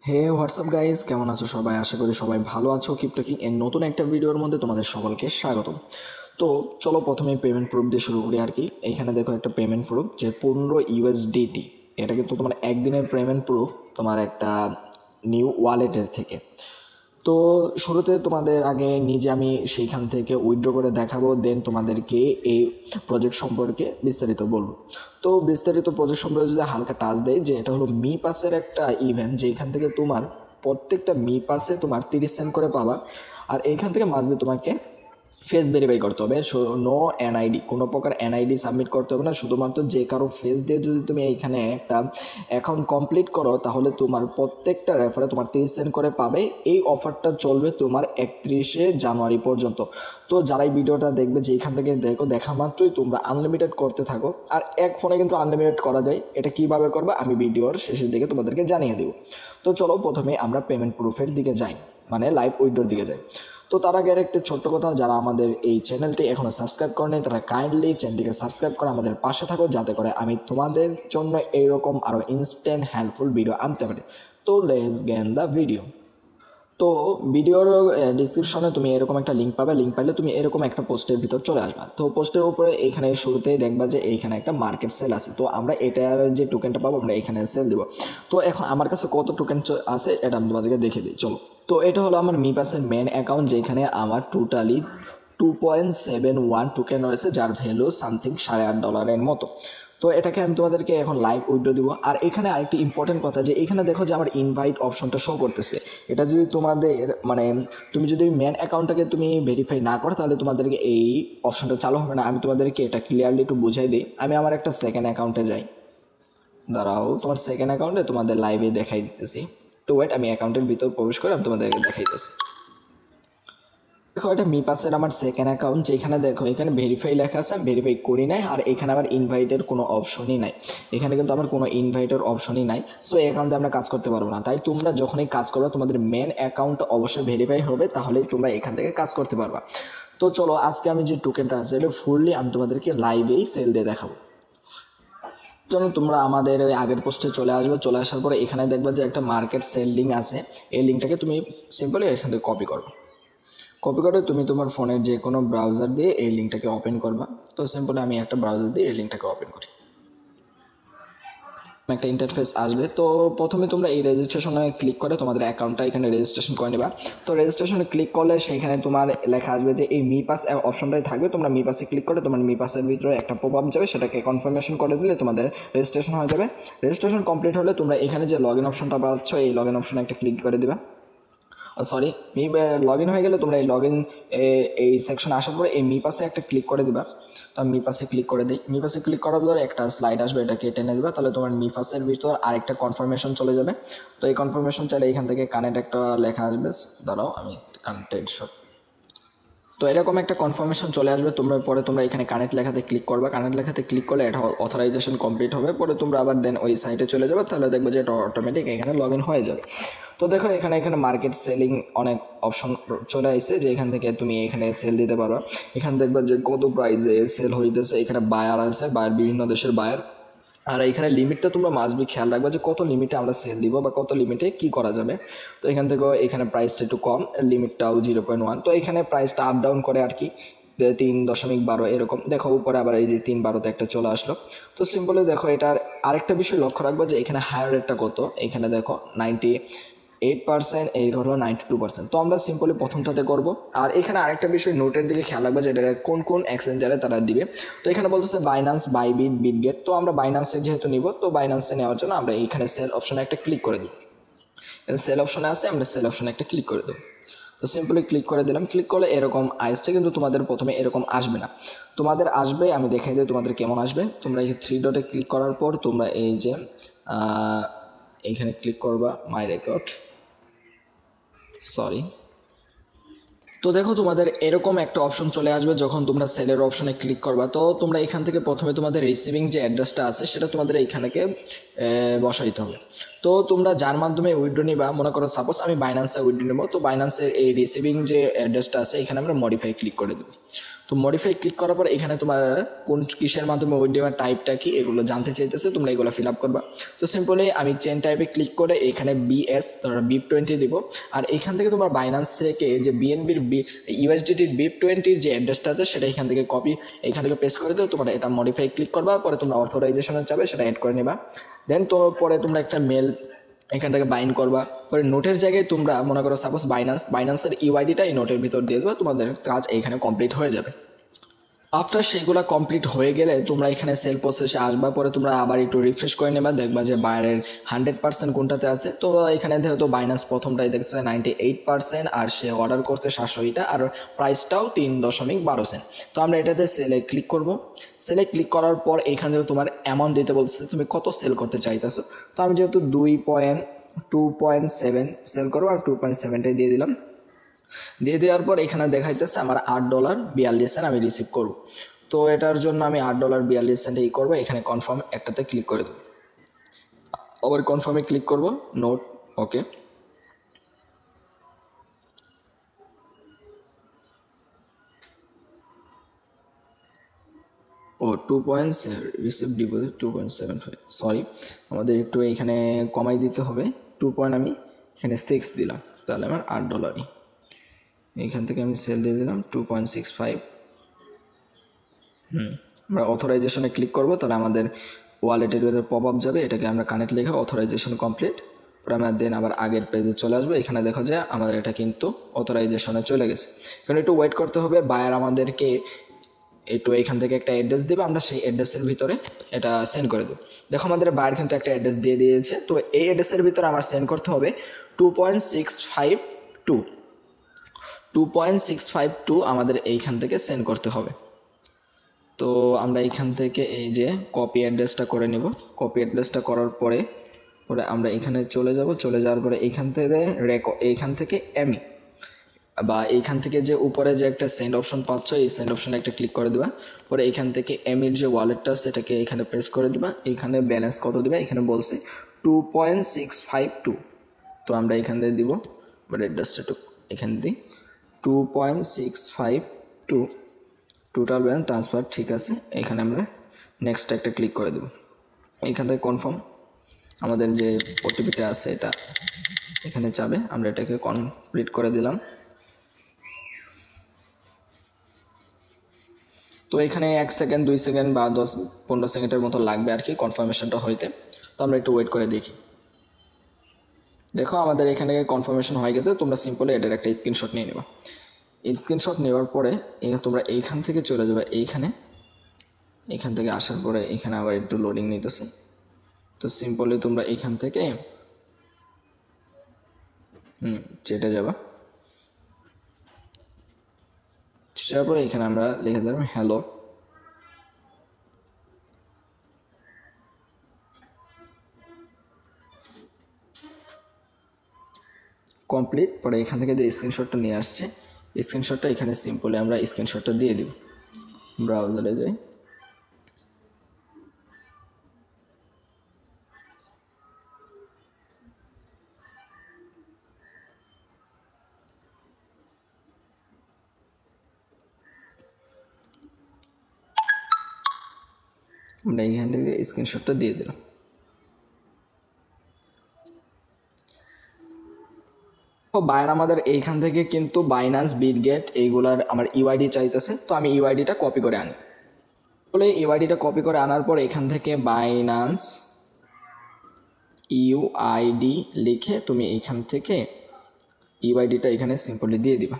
হে WhatsApp guys, কেমন আছো সবাই? আশা করি সবাই ভালো আছো। কিপ টকিং এর নতুন একটা ভিডিওর মধ্যে তোমাদের সকলকে স্বাগতম। তো চলো প্রথমে পেমেন্ট প্রুফ দিয়ে শুরু করি আর কি। এইখানে দেখো একটা পেমেন্ট প্রুফ যে 15 USDT, এটা কিন্তু তোমার একদিনের পেমেন্ট প্রুফ তোমার একটা নিউ ওয়ালেটের থেকে। তো শুরুতে তোমাদের আগে নিজে আমি সেইখান থেকে উইথড্র করে দেখাবো, দেন তোমাদেরকে এই প্রজেক্ট সম্পর্কে বিস্তারিত বলবো। তো বিস্তারিত প্রজেক্ট সম্পর্কে যদি হালকা টাচ দেয়, যে এটা হলো মি পাসের একটা ইভেন্ট, যেখান থেকে তোমার প্রত্যেকটা মি পাসে তোমার 30 সেন্ট করে পাবা। আর এইখান থেকে মাসবে তোমাকে ফেস ভেরিফাই করতে হবে। নো এনআইডি, কোনো প্রকার এনআইডি সাবমিট করতে হবে না। শুধুমাত্র যে কারো ফেস দিয়ে যদি তুমি এইখানে একটা অ্যাকাউন্ট কমপ্লিট করো, তাহলে তোমার প্রত্যেকটা রেফারে তোমার 30 সেন্ট করে পাবে। এই অফারটা চলবে তোমার 31শে জানুয়ারি পর্যন্ত। তো যারা এই ভিডিওটা দেখবে, যে এখান থেকে দেখা মাত্রই তোমরা আনলিমিটেড করতে থাকো। আর এক ফোনে কিন্তু আনলিমিটেড করা যায়। এটা কিভাবে করবে আমি ভিডিওর শেষের দিকে তোমাদেরকে জানিয়ে দেবো। তো চলো প্রথমে আমরা পেমেন্ট প্রুফের দিকে যাই, মানে লাইভ উইথড্রর দিকে যাই। তো তার আগে একটা ছোট্ট কথা, যারা আমাদের এই চ্যানেলটি এখনও সাবস্ক্রাইব করেনি তারা কাইন্ডলি চ্যানেলটিকে সাবস্ক্রাইব করে আমাদের পাশে থাকো, যাতে করে আমি তোমাদের জন্য এইরকম আরও ইনস্ট্যান্ট হেল্পফুল ভিডিও আনতে পারি। তো লেটস গেট দ্য ভিডিও। তো ভিডিওর ডিসক্রিপশনে তুমি এরকম একটা লিঙ্ক পাবে। লিঙ্ক পাইলে তুমি এরকম একটা পোস্টের ভিতর চলে আসবা। তো পোস্টের উপরে এখানে শুরুতেই দেখবা যে এইখানে একটা মার্কেট সেল আছে। তো আমরা এটার যে টোকেনটা পাবো আমরা এখানে সেল দিব। তো এখন আমার কাছে কত টোকেন আছে এটা আমি তোমাদেরকে দেখে দিই, চলো। তো এটা হলো আমার মি পাসের মেন অ্যাকাউন্ট, যেখানে আমার টোটালি 2.71 টোকেন রয়েছে, যার ভ্যালু সামথিং $8.5 মতো। তো এটাকে আমি তোমাদেরকে এখন লাইভ উইথড্র দিব। আর এখানে আরেকটি ইম্পর্টেন্ট কথা, যে এখানে দেখো যে আমার ইনভাইট অপশনটা শো করতেছে। এটা যদি তোমাদের তুমি যদি মেন অ্যাকাউন্টটাকে তুমি ভেরিফাই না করো, তাহলে তোমাদেরকে এই অপশনটা চালু হবে না। আমি তোমাদেরকে এটা ক্লিয়ারলি একটু বুঝাই দিই। আমি আমার একটা সেকেন্ড অ্যাকাউন্টে যাই, দাঁড়াও, তোমার সেকেন্ড অ্যাকাউন্টে তোমাদের লাইভে দেখাই দিতেছি। তো ওয়েট, আমি অ্যাকাউন্টের ভিতর প্রবেশ করে আমি তোমাদেরকে দেখাইতেছি। দেখো এটা মি পাসের আমার সেকেন্ড অ্যাকাউন্ট, যেখানে দেখো এখানে ভেরিফাই লেখা আছে, আমি ভেরিফাই করি নাই। আর এখানে আমার ইনভাইটের কোনো অপশনই নাই। এখানে কিন্তু আমার কোনো ইনভাইটের অপশনই নাই। সো এই অ্যাকাউন্টে আমরা কাজ করতে পারবো না। তাই তোমরা যখনই কাজ করবে তোমাদের মেন অ্যাকাউন্ট অবশ্যই ভেরিফাই হবে, তাহলেই তোমরা এখান থেকে কাজ করতে পারবা। তো চলো আজকে আমি যে টোকেনটা আছে এটা ফুললি আমি তোমাদেরকে লাইভেই সেল দিয়ে দেখাবো। যেন তোমরা আমাদের আগের পোস্টে চলে আসবে। চলে আসার পরে এখানে দেখবে যে একটা মার্কেট সেল লিঙ্ক আছে। এই লিঙ্কটাকে তুমি সিম্পলি এখান থেকে কপি করবে। কপি করে তুমি তোমার ফোনের যে কোনো ব্রাউজার দিয়ে এই লিঙ্কটাকে ওপেন করবা। তো সিম্পলি আমি একটা ব্রাউজার দিয়ে এই লিঙ্কটাকে ওপেন করি। একটা ইন্টারফেস আসবে। তো প্রথমে তোমরা এই রেজিস্ট্রেশনে ক্লিক করে তোমাদের অ্যাকাউন্টটা এখানে রেজিস্ট্রেশন করে নেবা। তো রেজিস্ট্রেশনে ক্লিক করলে সেখানে তোমার লেখা আসবে যে এই মি পাস অপশনটাই থাকবে। তোমরা মি পাসে ক্লিক করে তোমার মি পাসের ভিতরে একটা পপ আপ যাবে, সেটাকে কনফার্মেশন করে দিলে তোমাদের রেজিস্ট্রেশন হয়ে যাবে। রেজিস্ট্রেশন কমপ্লিট হলে তোমরা এখানে যে লগ ইন অপশনটা পাচ্ছ, এই লগ ইন অপশনে একটা ক্লিক করে দেবে। সরি, লগ ইন হয়ে গেলে তোমরা এই লগ ইন এই সেকশনে আসার পরে এই মি পাসে একটা ক্লিক করে দিবা। তো আমি মি পাসে ক্লিক করে দিই। মি পাসে ক্লিক করার পরে একটা স্লাইড আসবে, এটাকে টেনে দিবা। তাহলে তোমার মি পাসের ভিতর আরেকটা কনফার্মেশন চলে যাবে। তো এই কনফার্মেশন চাইলে এখান থেকে কানেক্ট একটা লেখা আসবে, দাঁড়াও আমি কানেক্টেড সব। তো এরকম একটা কনফার্মেশন চলে আসবে। তোমরা এখানে কানেক্ট লেখাতে ক্লিক করবে। কানেক্ট লেখাতে ক্লিক করলে এটা অথরাইজেশন কমপ্লিট হবে। পরে তোমরা আবার দেন ওই সাইটে চলে যাবে, তাহলে দেখবে যে এটা অটোমেটিক এখানে লগ ইন হয়ে যাবে। তো দেখো এখানে মার্কেট সেলিং অনেক অপশন চলে আসছে, যে এখান থেকে তুমি এখানে সেল দিতে পারো। এখানে দেখবে যে কত প্রাইসে সেল হইতেছে। এখানে বায়ার আছে, বায়ার বিভিন্ন দেশের বায়ার। আর এখানে লিমিটটা তোমরা মাসবি খেয়াল রাখবে যে কত লিমিটে আমরা সেল দিব বা কত লিমিটে কি করা যাবে। তো এখান থেকেও এখানে প্রাইসটা একটু কম, লিমিটটাও 0.1। তো এখানে প্রাইসটা আপ ডাউন করে আর কি, 3.12 এরকম। দেখো উপরে আবার এই যে 3.12তে একটা চলে আসলো। তো সিম্পলি দেখো এটার আরেকটা বিষয় লক্ষ্য রাখবো, যে এখানে হায়ার রেটটা কত। এখানে দেখো 98%, এই হলো 92%। তো আমরা সিম্পলি প্রথমটাতে করবো। আর এখানে আরেকটা বিষয় নোটের দিকে খেয়াল রাখবো, যে এটা কোন কোন এক্সচেঞ্জারে তারা দিবে। তো এখানে বলতেছে বাইন্যান্স, বাইবিট, বিটগেট। তো আমরা বাইন্যান্সে যেহেতু নিব, তো বাইন্যান্সে নেওয়ার জন্য আমরা এইখানে সেল অপশনে একটা ক্লিক করে দিব। সেল অপশনে আছে, আমরা সেল অপশনে একটা ক্লিক করে দেবো। তো সিম্পলি ক্লিক করে দিলাম। ক্লিক করলে এরকম আসছে, কিন্তু তোমাদের প্রথমে এরকম আসবে না। তোমাদের আসবে, আমি দেখাই দিই তোমাদের কেমন আসবে। তোমরা এই 3 ডটে ক্লিক করার পর তোমরা এই যে এইখানে ক্লিক করবা মাই রেকর্ড, সরি। তো দেখো তোমাদের এরকম একটা অপশন চলে আসবে যখন তোমরা সেলের অপশনে ক্লিক করবা। তো তোমরা এখান থেকে প্রথমে তোমাদের রিসিভিং যে অ্যাড্রেসটা আছে সেটা তোমাদের এইখানেকে বসাইতে হবে। তো তোমরা যার মাধ্যমে উইথড্র নিবা, মনে করো সাপোজ আমি বাইন্যান্সে উইথড্র নেবো, তো বাইন্যান্সের এই রিসিভিং যে অ্যাড্রেসটা আছে এখানে আমরা মডিফাই ক্লিক করে দেবো। তো মডিফাই ক্লিক করার পর এখানে তোমার কোন কিসের মাধ্যমে উইথড্রয়ার টাইপটা কি এগুলো জানতে চাইতেছে, তোমরা এগুলো ফিল আপ করবা। তো সিম্পলি আমি চেন টাইপে ক্লিক করে এখানে বিএস তোমরা BIP20 দিব। আর এখান থেকে তোমার বাইন্যান্স থেকে যে বিএনবির ইউএসডিটির BIP20 যে অ্যাড্রেসটা আছে সেটা এখান থেকে কপি এখান থেকে পেস্ট করে দিও। তোমরা এটা মডিফাই ক্লিক করবা, পরে তোমরা অথরাইজেশনে যাবে, সেটা অ্যাড করে নেবা। দেন তো পরে তোমরা একটা মেল এখান থেকে বাইন্ড করবা। পরে নোটের জায়গায় তোমরা মনে করো সাপোজ বাইন্যান্সের ইউআইডিটা এই নোটের ভিতর দিয়ে দেবে, তোমাদের কাজ এইখানে কমপ্লিট হয়ে যাবে। আফটার সেগুলো কমপ্লিট হয়ে গেলে তোমরা এখানে সেল প্রসেসে আসবার পরে তোমরা আবার একটু রিফ্রেশ করে নেবা, দেখবা যে বাইরের 100% কোনটাতে আছে। তো এখানে যেহেতু বাইন্যান্স প্রথমটাই দেখছে 98% আর সে অর্ডার করছে 700টা আর প্রাইসটাও 3.12 সেন্ট। তো আমরা এটাতে সেলে ক্লিক করব। সেলে ক্লিক করার পর এখান থেকে তোমার অ্যামাউন্ট দিতে বলছে তুমি কত সেল করতে চাইতেছো। তো আমি যেহেতু 2.7 সেল করবো আর 2.7টাই দিয়ে দিলাম। দিয়ে দেওয়ার পর এখানে দেখাইতেছে আমার $8.42 আমি রিসিভ করব। তো এটার জন্য আমি $8.42 এই করবো, এখানে কনফার্ম একটাতে ক্লিক করে দেবো। আবার কনফার্মে ক্লিক করব, নোট ওকে। ও 2.7 রিসিভ ডিপোজিট 2.75, সরি আমাদের একটু এখানে কমাই দিতে হবে। আমি এখানে 6 দিলাম, তাহলে আমার $8। এইখান থেকে আমি সেল দিয়ে দিলাম 2.65। আমরা অথরাইজেশনে ক্লিক করব, তাহলে আমাদের ওয়ালেটের ভিতরে পপ আপ যাবে, এটাকে আমরা কানেক্ট লিখে অথরাইজেশন কমপ্লিট। পরে আমরা দেন আবার আগের পেজে চলে আসবো। এখানে দেখো যে আমাদের এটা কিন্তু অথরাইজেশনে চলে গেছে। এখানে একটু ওয়েট করতে হবে, বায়ার আমাদেরকে একটু এখান থেকে একটা অ্যাড্রেস দেবে, আমরা সেই অ্যাড্রেসের ভিতরে এটা সেন্ড করে দেবো। দেখো আমাদের বায়ার কিন্তু একটা অ্যাড্রেস দিয়ে দিয়েছে। তো এই অ্যাড্রেসের ভিতরে আমার সেন্ড করতে হবে 2.652 আমাদের এইখান থেকে সেন্ড করতে হবে। তো আমরা এইখান থেকে এই যে কপি অ্যাড্রেসটা করে নেব। কপি অ্যাড্রেসটা করার পরে আমরা এখানে চলে যাব। চলে যাওয়ার পরে এইখান থেকে এমি বা এইখান থেকে যে উপরে যে একটা সেন্ড অপশন পাচ্ছ, এই সেন্ড অপশনে একটা ক্লিক করে দেবা। পরে এইখান থেকে এমির যে ওয়ালেটটা সেটাকে এখানে প্রেস করে দিবা। এইখানে ব্যালেন্স কত দিবা, এখানে বলছে 2.652। তো আমরা এখান থেকে দিব, বাট অ্যাড্রেসটা এখানে দিই 2.652 টোটাল ব্যালেন্স ট্রান্সফার, ঠিক আছে। এখানে আমরা নেক্সট একটা ক্লিক করে দেব। এইখান থেকে কনফার্ম আমাদের যে ওটিপিটা আছে এটা এখানে যাবে, আমরা এটাকে কমপ্লিট করে দিলাম। তো এখানে 1 সেকেন্ড 2 সেকেন্ড বা 10-15 সেকেন্ডের মতো লাগবে আর কি কনফার্মেশনটা হইতে। তো আমরা একটু ওয়েট করে দেখি। দেখো আমাদের এখানে কনফার্মেশন হয়ে গেছে। তোমরা সিম্পলি এটার একটা স্ক্রিনশট নিয়ে নেবা। স্ক্রিনশট নেওয়ার পরে তোমরা এইখান থেকে চলে যাবে এইখান থেকে আসার পরে এখানে আবার একটু লোডিং নিতেছে। তো সিম্পলি তোমরা এইখান থেকে চেটে যাবা। যাওয়ার পরে এখানে আমরা লিখে দিলাম হ্যালো। কমপ্লিট। পরে এখান থেকে যে স্ক্রিনশটটা নিয়ে আসছে স্ক্রিনশটটা এখানে সিম্পলি আমরা স্ক্রিনশটটা দিয়ে দিব। ব্রাউজারে যাই, আমরা এখান থেকে স্ক্রিনশটটা দিয়ে দিলাম। তো বায়ার আমাদের এইখান থেকে কিন্তু বাইন্যান্স, বিটগেট এইগুলার আমার ইউআইডি চাইতেছে। তো আমি ইউআইডিটা কপি করে আনি। বলে ইউআইডিটা কপি করে আনার পর এখান থেকে বাইন্যান্স ইউআইডি লিখে তুমি এইখান থেকে ইউআইডিটা এখানে সিম্পলি দিয়ে দিবা।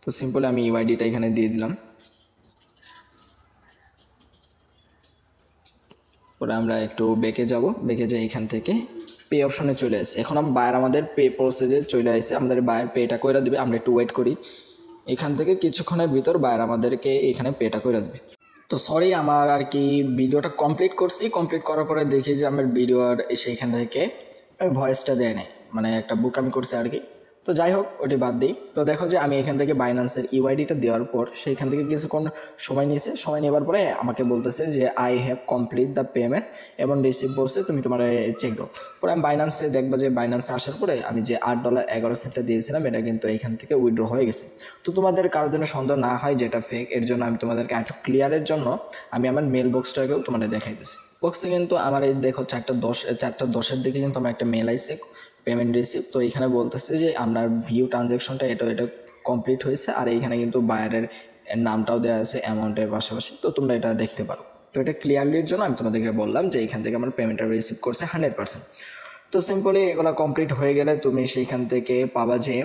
তো সিম্পলি আমি ইউআইডিটা এখানে দিয়ে দিলাম। পরে আমরা একটু বেঁকে যাব, বেঁকে যাই এখান থেকে পে অপশনে চলে আসে। এখন বায়ার আমাদের পে প্রসেসে চলে আসে, আমাদের বায়ার পেটা করে দেবে। আমরা একটু ওয়েট করি, এখান থেকে কিছুক্ষণের ভিতর বায়ার আমাদেরকে এখানে পেটা করে দেবে। তো সরি আমার আর কি ভিডিওটা কমপ্লিট করছি। কমপ্লিট করার পরে দেখি যে আমার ভিডিওর সেইখান থেকে ভয়েসটা দেয় নাই, মানে একটা বুক আমি করছি আর কি। তো যাই হোক ওটি বাদ দিই। তো দেখো যে আমি এখান থেকে বাইন্যান্সের ইউআইডিটা দেওয়ার পর সেইখান থেকে কিছুক্ষণ সময় নিয়েছে, সময় নেওয়ার পরে আমাকে বলতেছে যে I have complete the payment এবং রিসিভ বলছে তুমি তোমার চেক দাও। পরে আমি বাইন্যান্সে দেখবো যে বাইন্যান্সে আসার পরে আমি যে $8.11 দিয়েছিলাম এটা কিন্তু এখান থেকে উইথড্র হয়ে গেছে। তো তোমাদের কারোর জন্য সন্দেহ না হয় যেটা ফেক, এর জন্য আমি তোমাদেরকে একটু ক্লিয়ারের জন্য আমি আমার মেল বক্সটাকেও তোমাদের দেখাইতেছি। বক্সে কিন্তু আমার এই দেখো 4:10 দিকে কিন্তু আমার একটা মেল আইছে পেমেন্ট রিসিভ। তো এখানে বলতেছে যে আপনার ভিউ ট্রানজ্যাকশনটা এটা কমপ্লিট হয়েছে, আর এইখানে কিন্তু বায়ারের নামটাও দেওয়া আছে অ্যামাউন্টের পাশাপাশি, তো তোমরা এটা দেখতে পারো। তো এটা ক্লিয়ারলির জন্য আমি তোমাদেরকে বললাম যে এখান থেকে আমার পেমেন্টটা রিসিভ করছে 100%। তো সিম্পলি এগুলো কমপ্লিট হয়ে গেলে তুমি সেইখান থেকে পাবা যে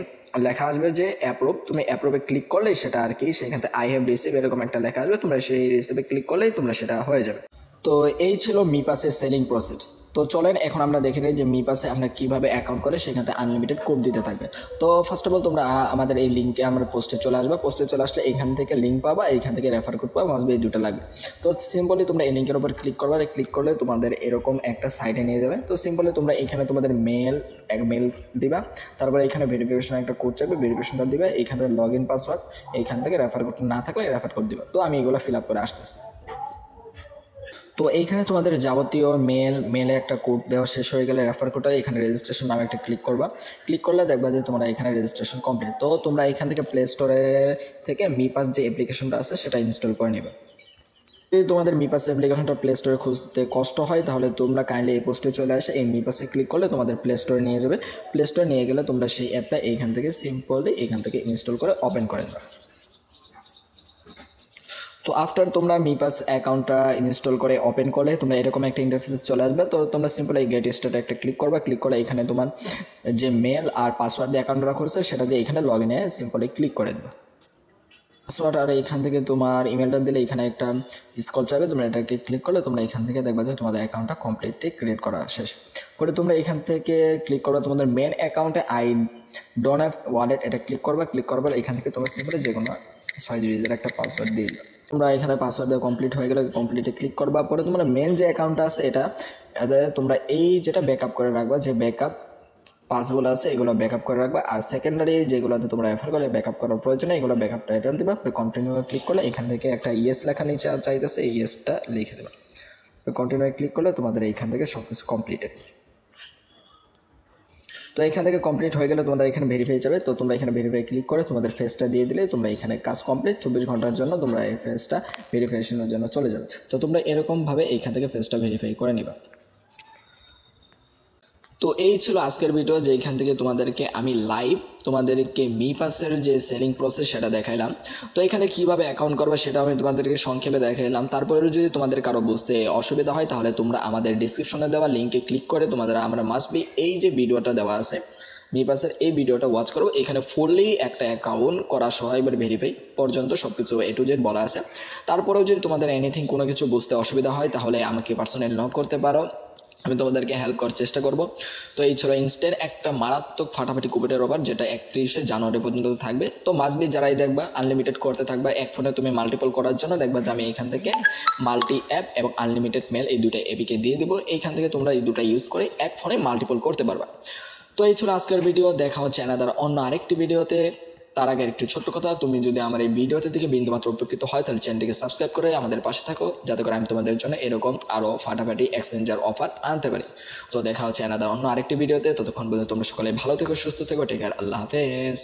লেখা আসবে যে অ্যাপ্রুভ। তুমি অ্যাপ্রুভে ক্লিক করলেই সেটা আর কি সেখান থেকে আই হ্যাভ রিসিভ এরকম একটা লেখা আসবে, তোমরা সেই রিসিভে ক্লিক করলেই তোমরা সেটা হয়ে যাবে। তো এই ছিল মিপাসের সেলিং প্রসেস। তো চলেন এখন আমরা দেখে নিই যে মিপাসে আপনার কীভাবে অ্যাকাউন্ট করে সেখান থেকে আনলিমিটেড কোড দিতে থাকবে। তো ফার্স্ট অফ অল তোমরা আমাদের এই লিঙ্কে আমরা পোস্টে চলে আসবে, পোস্টে চলে আসলে এখান থেকে লিঙ্ক পাবা, এইখান থেকে রেফার কোড পাবা, মাসবে এই দুটো লাগবে। তো সিম্পলি তোমরা এই লিঙ্কের উপর ক্লিক করবে, ক্লিক করলে তোমাদের এরকম একটা সাইটে নিয়ে যাবে। তো সিম্পলি তোমরা এখানে তোমাদের মেল দিবা, তারপরে এখানে ভেরিফিকেশন একটা কোড চাইবে, ভেরিফিকেশনটা দিবে, এইখান থেকে লগ ইন পাসওয়ার্ড, এইখান থেকে রেফার কোড না থাকলে রেফার কোড দিবা। তো আমি এগুলো ফিল আপ করে আসতেছি। তো এইখানে তোমাদের যাবতীয় মেলে একটা কোড দেওয়া শেষ হয়ে গেলে রেফার কোডটা এখানে রেজিস্ট্রেশন নামে একটা ক্লিক করবা, ক্লিক করলে দেখবা যে তোমরা এখানে রেজিস্ট্রেশন কমপ্লিট। তো তোমরা এখান থেকে প্লে স্টোরে থেকে মিপাস যে অ্যাপ্লিকেশনটা আছে সেটা ইনস্টল করে নেবে। যদি তোমাদের মিপাস অ্যাপ্লিকেশনটা প্লে স্টোরে খুঁজতে কষ্ট হয় তাহলে তোমরা কাইন্ডলি এই পোস্টে চলে আসে, এই মিপাসে ক্লিক করলে তোমাদের প্লে স্টোরে নিয়ে যাবে। প্লে স্টোরে নিয়ে গেলে তোমরা সেই অ্যাপটা এইখান থেকে সিম্পলি এখান থেকে ইনস্টল করে ওপেন করে দেবে। তো আফটার তোমরা মিপাস অ্যাকাউন্টটা ইনস্টল করে ওপেন করলে তোমরা এরকম একটা ইন্টারফেস চলে আসবে। তো তোমরা সিম্পল এই গেট স্টার্টে একটা ক্লিক করবে, ক্লিক করে এখানে তোমার যে মেল আর পাসওয়ার্ড দিয়ে অ্যাকাউন্টটা করছে সেটা দিয়ে এখানে লগ ইনে সিম্পলি ক্লিক করে দেবে। পাসওয়ার্ড আর এইখান থেকে তোমার ইমেলটা দিলে এখানে একটা স্ক্রল চাইবে, তোমরা এটাকে ক্লিক করলে তোমরা এখান থেকে দেখবা যে তোমাদের অ্যাকাউন্টটা কমপ্লিটলি ক্রিয়েট করা শেষ। পরে তোমরা এখান থেকে ক্লিক করবে তোমাদের মেন অ্যাকাউন্টে আই ডোন্ট হ্যাভ ওয়ালেট, এটা ক্লিক করবে, ক্লিক করবার এখান থেকে তোমরা সিম্পলি যে কোনো 6 ডিজিটের একটা পাসওয়ার্ড দিয়ে দিবে। তোমরা এখানে পাসওয়ার্ড দিয়ে কমপ্লিট হয়ে গেলে কমপ্লিটে ক্লিক করবা। পরে তোমরা মেন যে অ্যাকাউন্টটা আছে এটাতে তোমরা এই যেটা ব্যাকআপ করে রাখবা, যে ব্যাকআপ পাসগুলো আছে এগুলো ব্যাকআপ করে রাখবা। আর সেকেন্ডারি যেগুলোতে তোমরা রেফার করে ব্যাকআপ করার প্রয়োজনে এগুলো ব্যাকআপটা রিটার্ন দিবা। কন্টিনিউ ক্লিক করলে এখান থেকে একটা ইয়েস লেখা নিচে চাইতেছে, এই ইয়েসটা লিখে দেবা। কন্টিনিউ ক্লিক করলে তোমাদের এইখান থেকে সব কিছু কমপ্লিটেড। তো এখান থেকে কমপ্লিট হয়ে গেলে তোমাদের এখানে ভেরিফাই যাবে। তো তোমরা এখানে ভেরিফাই ক্লিক করে তোমাদের ফেসটা দিয়ে দিলে তোমরা এখানে কাজ কমপ্লিট। 24 ঘন্টার জন্য তোমরা এই ফেসটা ভেরিফিকেশনের জন্য চলে যাবে। তো তোমরা এরকমভাবে এইখান থেকে ফেসটা ভেরিফাই করে নিবা। তো এই ছিল আজকের ভিডিও, যেখান থেকে তোমাদেরকে আমি লাইভ তোমাদেরকে মিপাসের যে সেলিং প্রসেস সেটা দেখাইলাম। তো এখানে কিভাবে অ্যাকাউন্ট করবে সেটা আমি তোমাদেরকে সংক্ষেপে দেখাইলাম। তারপরেও যদি তোমাদের কারো বুঝতে অসুবিধা হয় তাহলে তোমরা আমাদের ডিসক্রিপশনে দেওয়া লিঙ্কে ক্লিক করে আমরা মাস্টবি এই যে ভিডিওটা দেওয়া আছে মিপাসের এই ভিডিওটা ওয়াচ করবো। এখানে ফুললি একটা অ্যাকাউন্ট করা সহ এবার ভেরিফাই পর্যন্ত সব কিছু A to Z বলা আছে। তারপরেও যদি তোমাদের এনিথিং কোনো কিছু বুঝতে অসুবিধা হয় তাহলে আমাকে পার্সোনালি নক করতে পারো, আমি তোমাদেরকে হেল্প করার চেষ্টা করব। তো এই ছিল ইনস্ট্যান্ট একটা মারাত্মক ফাটাফাটি কুপনের অফার, যেটা 31 জানুয়ারি পর্যন্ত থাকবে। তো মাসবি যারাই দেখবা আনলিমিটেড করতে থাকবা, এক ফোনে তুমি মাল্টিপল করার জন্য দেখবা যে আমি এখান থেকে মাল্টি অ্যাপ এবং আনলিমিটেড মেল এই দুটো এপিকে দিয়ে দেবো। এইখান থেকে তোমরা এই দুটো ইউজ করে এক ফোনে মাল্টিপল করতে পারবা। তো এই ছিল আজকের ভিডিও, দেখা হচ্ছে অ্যানাদার অন্য আরেকটি ভিডিওতে। তার আগে একটি ছোট্ট কথা, তুমি যদি আমার এই ভিডিওতে থেকে বিন্দুমাত্র উপকৃত হয় তাহলে চ্যানেলটিকে সাবস্ক্রাইব করে আমাদের পাশে থাকো, যাতে করে আমি তোমাদের জন্য এরকম আরও ফাটাফাটি এক্সচেঞ্জার অফার আনতে পারি। তো দেখা হচ্ছে অন্য আরেকটি ভিডিওতে, ততক্ষণ পর্যন্ত তোমরা সকলে ভালো থেকো, সুস্থ থেকো, টেক কেয়ার, আল্লাহ হাফেজ।